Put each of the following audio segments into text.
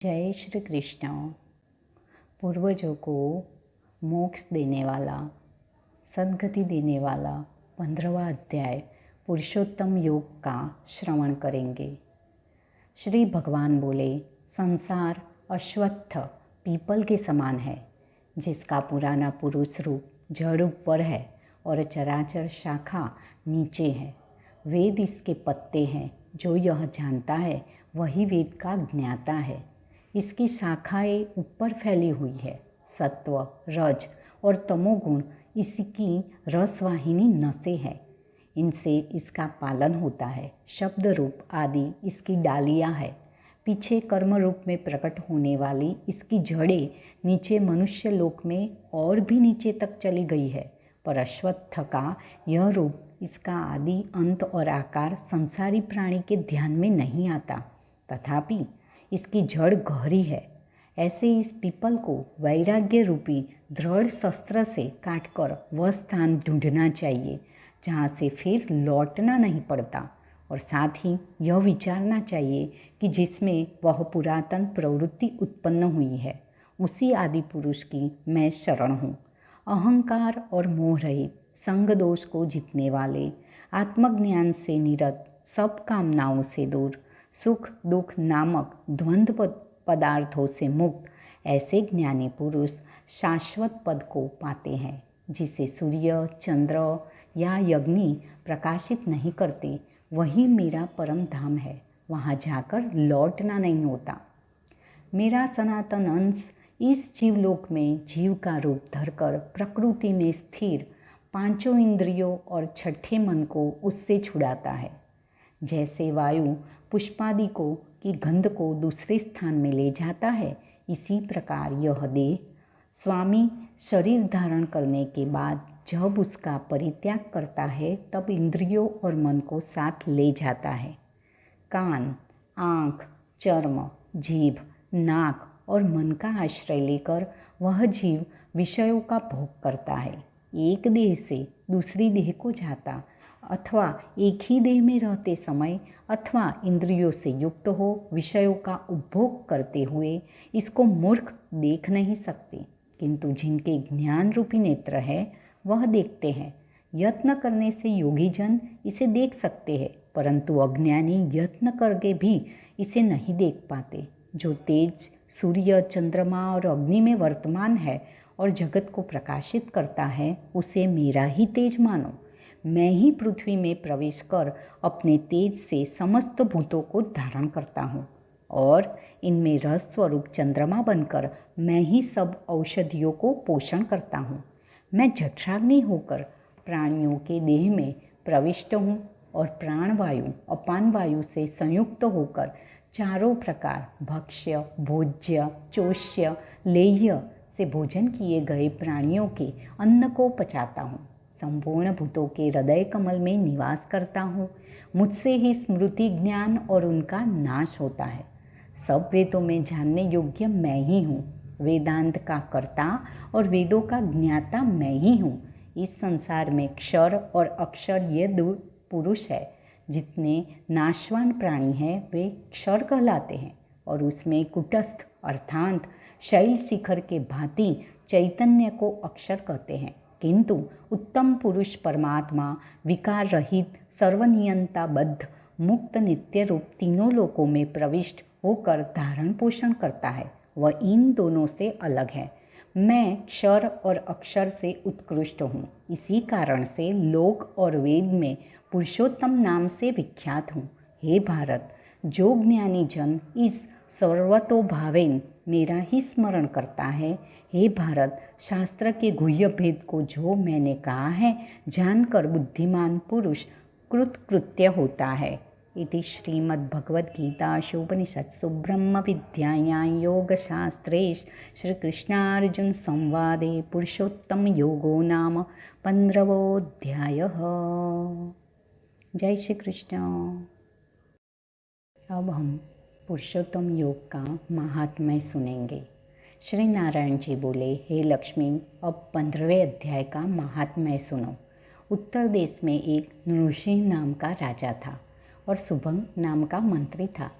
जय श्री कृष्ण। पूर्वजों को मोक्ष देने वाला, सद्गति देने वाला 15वां अध्याय पुरुषोत्तम योग का श्रवण करेंगे। श्री भगवान बोले, संसार अश्वत्थ पीपल के समान है, जिसका पुराना पुरुष रूप जड़ ऊपर है और चराचर शाखा नीचे है। वेद इसके पत्ते हैं। जो यह जानता है वही वेद का ज्ञाता है। इसकी शाखाएं ऊपर फैली हुई है। सत्व, रज और तमोगुण इसकी रसवाहिनी नसें हैं। इनसे इसका पालन होता है। शब्द रूप आदि इसकी डालियां है। पीछे कर्म रूप में प्रकट होने वाली इसकी जड़ें नीचे मनुष्य लोक में और भी नीचे तक चली गई है। पर अश्वत्थ का यह रूप, इसका आदि अंत और आकार संसारी प्राणी के ध्यान में नहीं आता। तथापि इसकी जड़ गहरी है। ऐसे इस पीपल को वैराग्य रूपी दृढ़ शस्त्र से काटकर वह स्थान ढूंढना चाहिए जहाँ से फिर लौटना नहीं पड़ता, और साथ ही यह विचारना चाहिए कि जिसमें वह पुरातन प्रवृत्ति उत्पन्न हुई है, उसी आदि पुरुष की मैं शरण हूँ। अहंकार और मोह रहित, संग दोष को जीतने वाले, आत्मज्ञान से निरत, सब कामनाओं से दूर, सुख दुख नामक द्वंद्व पदार्थों से मुक्त, ऐसे ज्ञानी पुरुष शाश्वत पद को पाते हैं, जिसे सूर्य, चंद्र या अग्नि प्रकाशित नहीं करते। वही मेरा परम धाम है। वहाँ जाकर लौटना नहीं होता। मेरा सनातन अंश इस जीवलोक में जीव का रूप धरकर प्रकृति में स्थिर पांचों इंद्रियों और छठे मन को उससे छुड़ाता है। जैसे वायु पुष्पादि को की गंध को दूसरे स्थान में ले जाता है, इसी प्रकार यह देह स्वामी शरीर धारण करने के बाद जब उसका परित्याग करता है, तब इंद्रियों और मन को साथ ले जाता है। कान, आँख, चर्म, जीभ, नाक और मन का आश्रय लेकर वह जीव विषयों का भोग करता है। एक देह से दूसरी देह को जाता, अथवा एक ही देह में रहते समय अथवा इंद्रियों से युक्त हो विषयों का उपभोग करते हुए इसको मूर्ख देख नहीं सकते, किंतु जिनके ज्ञान रूपी नेत्र है वह देखते हैं। यत्न करने से योगी जन इसे देख सकते हैं, परंतु अज्ञानी यत्न करके भी इसे नहीं देख पाते। जो तेज सूर्य, चंद्रमा और अग्नि में वर्तमान है और जगत को प्रकाशित करता है, उसे मेरा ही तेज मानो। मैं ही पृथ्वी में प्रवेश कर अपने तेज से समस्त भूतों को धारण करता हूँ, और इनमें रस स्वरूप चंद्रमा बनकर मैं ही सब औषधियों को पोषण करता हूँ। मैं जठराग्नि होकर प्राणियों के देह में प्रविष्ट हूँ, और प्राणवायु अपान वायु से संयुक्त होकर चारों प्रकार भक्ष्य, भोज्य, चोष्य, लेह्य से भोजन किए गए प्राणियों के अन्न को पचाता हूँ। संपूर्ण भूतों के हृदय कमल में निवास करता हूँ। मुझसे ही स्मृति, ज्ञान और उनका नाश होता है। सब वेदों में जानने योग्य मैं ही हूँ। वेदांत का कर्ता और वेदों का ज्ञाता मैं ही हूँ। इस संसार में क्षर और अक्षर ये दो पुरुष है। जितने नाशवान प्राणी हैं वे क्षर कहलाते हैं, और उसमें कुटस्थ अर्थात शैल शिखर के भांति चैतन्य को अक्षर कहते हैं। किंतु उत्तम पुरुष परमात्मा विकार रहित, सर्वनियंताबद्ध, मुक्त, नित्य रूप तीनों लोकों में प्रविष्ट होकर धारण पोषण करता है। वह इन दोनों से अलग है। मैं क्षर और अक्षर से उत्कृष्ट हूँ। इसी कारण से लोक और वेद में पुरुषोत्तम नाम से विख्यात हूँ। हे भारत, जो ज्ञानी जन इस सर्वतोभावेन मेरा ही स्मरण करता है, हे भारत, शास्त्र के गुह्य भेद को जो मैंने कहा है जानकर बुद्धिमान पुरुष कृतकृत्य होता है। इति श्रीमद्भगवद्गीतासूपनिषत्सु ब्रह्म विद्यायां योगशास्त्रे श्रीकृष्णार्जुन संवादे पुरुषोत्तम योगो नाम 15वाध्यायः। जय श्री कृष्ण। अब हम पुरुषोत्तम योग का महात्म्य सुनेंगे। श्री नारायण जी बोले, हे लक्ष्मी, अब 15वें अध्याय का महात्म्य सुनो। उत्तर देश में एक नृसिंह नाम का राजा था और सुभंग नाम का मंत्री था।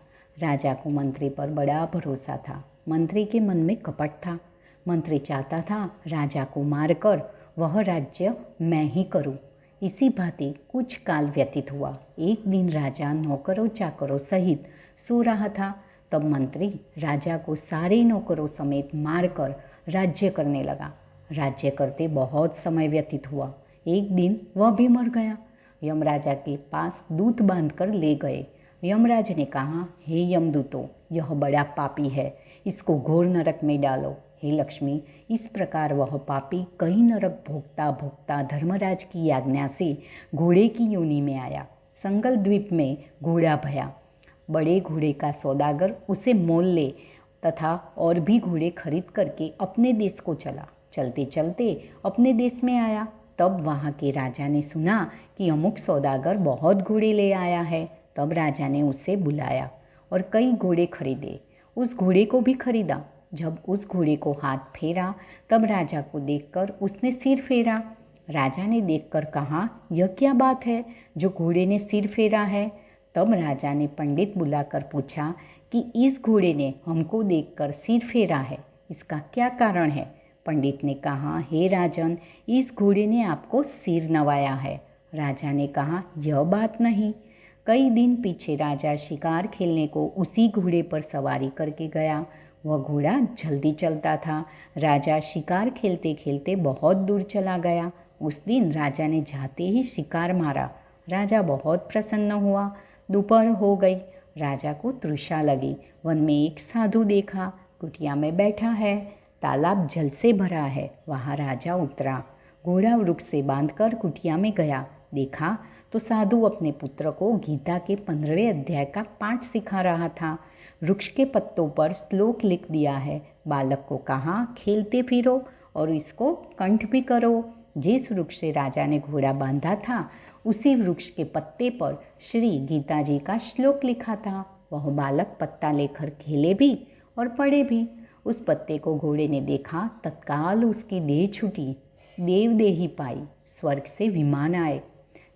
राजा को मंत्री पर बड़ा भरोसा था। मंत्री के मन में कपट था। मंत्री चाहता था राजा को मारकर वह राज्य मैं ही करूं। इसी भांति कुछ काल व्यतीत हुआ। एक दिन राजा नौकरों चाकरों सहित सो रहा था। तब मंत्री राजा को सारे नौकरों समेत मारकर राज्य करने लगा। राज्य करते बहुत समय व्यतीत हुआ। एक दिन वह भी मर गया। यमराजा के पास दूत बांधकर ले गए। यमराज ने कहा, हे यमदूतों, यह बड़ा पापी है, इसको घोर नरक में डालो। हे लक्ष्मी, इस प्रकार वह पापी कई नरक भोगता भोगता धर्मराज की आज्ञा से घोड़े की योनि में आया। संगल द्वीप में घोड़ा भया। बड़े घोड़े का सौदागर उसे मोल ले तथा और भी घोड़े खरीद करके अपने देश को चला। चलते चलते अपने देश में आया। तब वहाँ के राजा ने सुना कि अमुक सौदागर बहुत घोड़े ले आया है। तब राजा ने उसे बुलाया और कई घोड़े खरीदे। उस घोड़े को भी खरीदा। जब उस घोड़े को हाथ फेरा तब राजा को देखकर उसने सिर फेरा। राजा ने देखकर कहा, यह क्या बात है जो घोड़े ने सिर फेरा है? तब राजा ने पंडित बुलाकर पूछा कि इस घोड़े ने हमको देखकर सिर फेरा है, इसका क्या कारण है? पंडित ने कहा, हे राजन, इस घोड़े ने आपको सिर नवाया है। राजा ने कहा, यह बात नहीं। कई दिन पीछे राजा शिकार खेलने को उसी घोड़े पर सवारी करके गया। वह घोड़ा जल्दी चलता था। राजा शिकार खेलते खेलते बहुत दूर चला गया। उस दिन राजा ने जाते ही शिकार मारा। राजा बहुत प्रसन्न हुआ। दोपहर हो गई। राजा को तृषा लगी। वन में एक साधु देखा, कुटिया में बैठा है। तालाब जल से भरा है। वहाँ राजा उतरा। घोड़ा वृक्ष से बांधकर कुटिया में गया। देखा तो साधु अपने पुत्र को गीता के 15वें अध्याय का पाठ सिखा रहा था। वृक्ष के पत्तों पर श्लोक लिख दिया है। बालक को कहा, खेलते फिरो और इसको कंठ भी करो। जिस वृक्ष से राजा ने घोड़ा बांधा था उसी वृक्ष के पत्ते पर श्री गीता जी का श्लोक लिखा था। वह बालक पत्ता लेकर खेले भी और पढ़े भी। उस पत्ते को घोड़े ने देखा, तत्काल उसकी देह छूटी, देवदेही पाई। स्वर्ग से विमान आए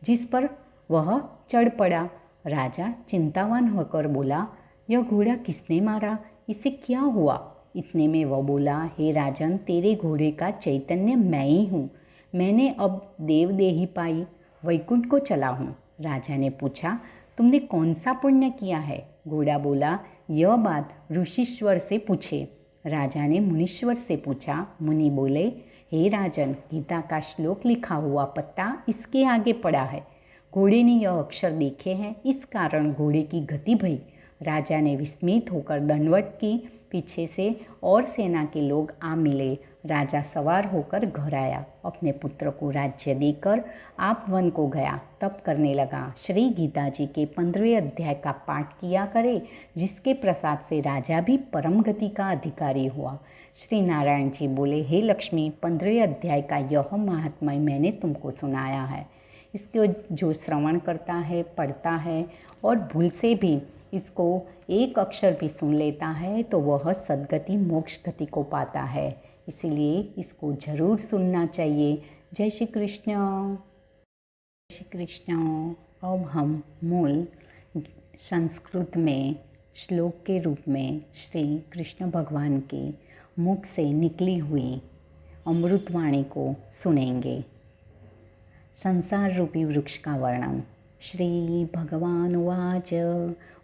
जिस पर वह चढ़ पड़ा। राजा चिंतावान होकर बोला, यह घोड़ा किसने मारा? इसे क्या हुआ? इतने में वह बोला, हे राजन, तेरे घोड़े का चैतन्य मैं ही हूँ। मैंने अब देवदेही पाई, वैकुंठ को चला हूँ। राजा ने पूछा, तुमने कौन सा पुण्य किया है? घोड़ा बोला, यह बात ऋषिश्वर से पूछे। राजा ने मुनीश्वर से पूछा। मुनि बोले, हे राजन, गीता का श्लोक लिखा हुआ पत्ता इसके आगे पड़ा है। घोड़े ने यह अक्षर देखे हैं, इस कारण घोड़े की गति भई। राजा ने विस्मित होकर दंडवत की। पीछे से और सेना के लोग आ मिले। राजा सवार होकर घर आया। अपने पुत्र को राज्य देकर आप वन को गया। तप करने लगा। श्री गीता जी के 15वें अध्याय का पाठ किया करे, जिसके प्रसाद से राजा भी परम गति का अधिकारी हुआ। श्री नारायण जी बोले, हे लक्ष्मी, 15वें अध्याय का यह महात्म्य मैंने तुमको सुनाया है। इसको जो श्रवण करता है, पढ़ता है और भूल से भी इसको एक अक्षर भी सुन लेता है तो वह सद्गति मोक्ष गति को पाता है। इसीलिए इसको जरूर सुनना चाहिए। जय श्री कृष्ण। जय श्री कृष्ण। अब हम मूल संस्कृत में श्लोक के रूप में श्री कृष्ण भगवान के मुख से निकली हुई अमृतवाणी को सुनेंगे। संसार रूपी वृक्ष का वर्णन। श्री भगवान उवाच,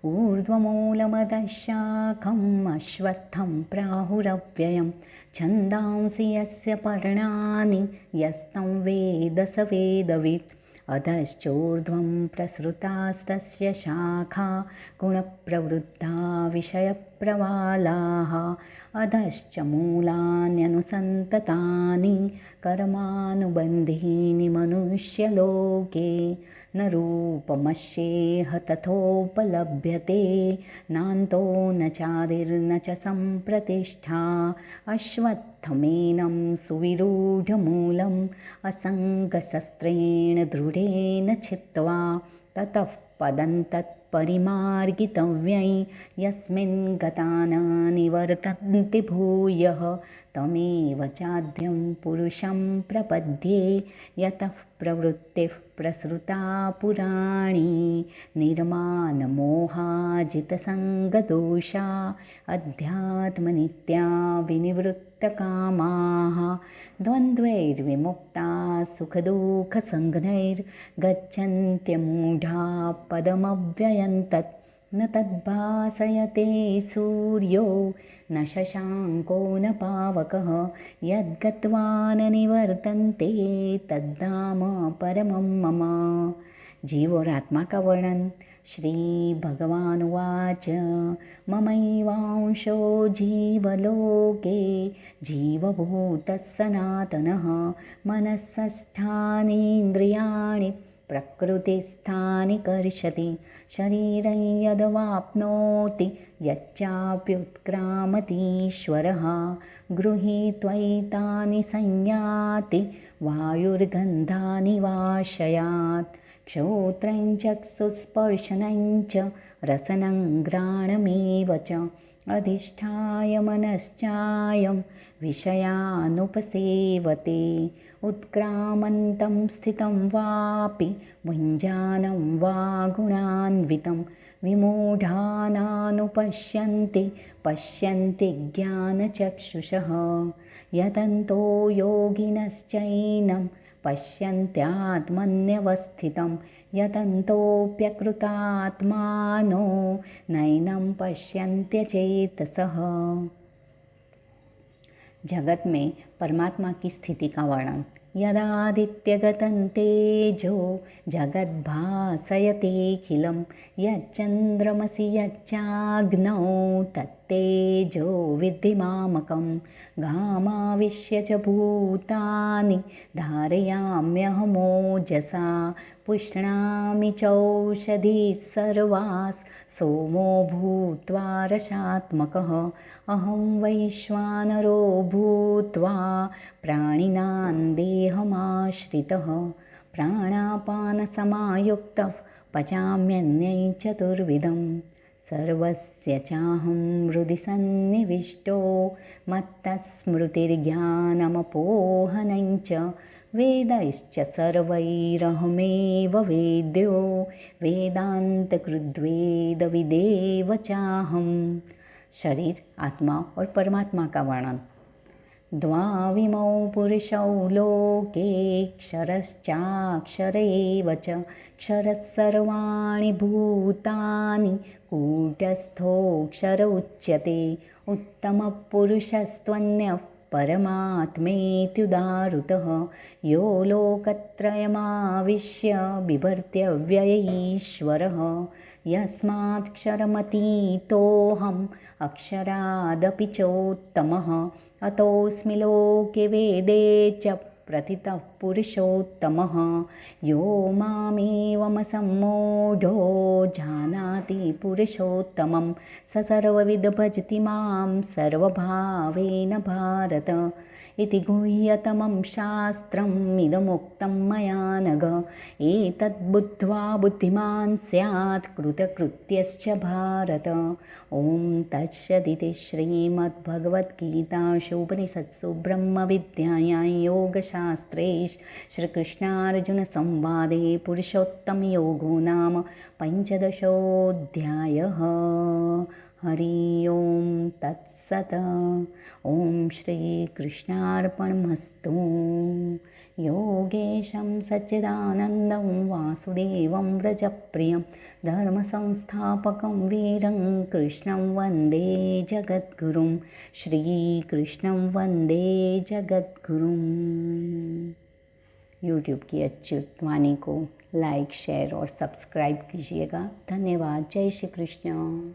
ऊर्ध्वमूलमधः शाखम् अश्वत्थं प्राहुरव्ययं छन्दांसि यस्य पर्णानि यस्तं वेद स वेदवित् अधश्चोर्ध्वं प्रसृतास्तस्य शाखा गुणप्रवृद्धा विषयप्रवालाः अधश्च मूलान्यनुसन्ततानि कर्मानुबन्धीनि मनुष्यलोके न रूपमस्येह तथोपलभ्यते नान्तो न चादिर्न च सम्प्रतिष्ठा अश्वत्थमेनं सुविरूढमूलम् असङ्गशस्त्रेण दृढेन छित्त्वा ततः पदं तत्परिमार्गितव्यै यस्मिन् गता न निवर्तन्ते भूयः तमेव चाद्यं पुरुषं प्रपद्ये यतः प्रवृत्तिः प्रसृता पुराणी निर्मानमोहाजितसङ्गदोषा अध्यात्मनित्या विनिवृत्तकामाः द्वन्द्वैर्विमुक्ता सुखदुःखसङ्घ्नैर्गच्छन्त्यमूढा पदमव्ययं तत् न तद्भासयते सूर्यो न शशाङ्को न पावकः यद्गत्वा न निवर्तन्ते तद्धाम परमं मम। जीव और आत्मा का वर्णन। श्री भगवान उवाच ममैवांशो जीवलोके जीवभूतः सनातनः मनःषष्ठानीन्द्रियाणि प्रकृतिस्थानि कर्षति शरीरं यदवाप्नोति यच्चाप्युत्क्रामतीश्वरः गृहीत्वैतानि संयाति वायुर्गन्धानि वाशयात् श्रोत्रं चक्षुस्पर्शनं च रसनं घ्राणमेव च अधिष्ठाय मनश्चायं विषयानुपसेवते उत्क्रामन्तं स्थितं वापि भुञ्जानं वा गुणान्वितं विमूढानानुपश्यन्ति पश्यन्ति ज्ञानचक्षुषः यतन्तो योगिनश्चैनं पश्यन्त्यात्मन्यवस्थितं यतन्तोऽप्यकृतात्मानो नैनं पश्यन्त्यचेतसः। जगत में परमात्मा की स्थिति का वर्णन। यदादित्यगतं तेजो जगद्भासयतेऽखिलं यच्चन्द्रमसि यच्चाग्नौ तत्तेजो विद्धि मामकं घामाविश्य च भूतानि धारयाम्यहमोजसा पुष्णामि चौषधिः सर्वास् सोमो भूत्वा रसात्मकः अहं वैश्वानरो भूत्वा प्राणिनां देहमाश्रितः प्राणापानसमायुक्तः पचाम्यन्नै चतुर्विधं सर्वस्य चाहं हृदि सन्निविष्टो मत्तस्मृतिर्ज्ञानमपोहनं च वेदैश्च सर्वैरहमेव वेद्यो वेदान्तकृद्वेदविदेव चाहम्। शरीर, आत्मा और परमात्मा का वर्णन। द्वाविमौ पुरुषौ लोके क्षरश्चाक्षर एव च क्षरः सर्वाणि भूतानि कूटस्थोऽक्षर उच्यते उत्तमपुरुषस्त्वन्यः परमात्मेत्युदाहृतः यो लोकत्रयमाविश्य बिभर्त्यव्यय ईश्वरः यस्मात्क्षरमतीतोऽहम् अक्षरादपि चोत्तमः अतोऽस्मि लोके वेदे च प्रथितः पुरुषोत्तमः यो मामेवमसम्मूढो जानाति पुरुषोत्तमं स सर्वविद भजति मां सर्वभावेन भारत इति गुह्यतमं शास्त्रम् इदमुक्तं मया नघ एतद्बुद्ध्वा बुद्धिमान् स्यात् कृतकृत्यश्च भारत। ॐ तत्सदिति श्रीमद्भगवद्गीतासूपनिषत्सु ब्रह्मविद्यायां योगशास्त्रे श्रीकृष्णार्जुनसंवादे पुरुषोत्तमयोगो नाम पञ्चदशोऽध्यायः। हरि ओं तत्सत्। ओं श्रीकृष्णार्पणमस्तु। योगेशं सच्चिदानन्दं वासुदेवं व्रजप्रियं धर्मसंस्थापकं वीरं कृष्णं वन्दे जगद्गुरुं श्रीकृष्णं वन्दे जगद्गुरुं। यूट्यूब की अच्युत वाणी को लाइक, शेयर और सब्सक्राइब कीजिएगा। धन्यवाद। जय श्री कृष्ण।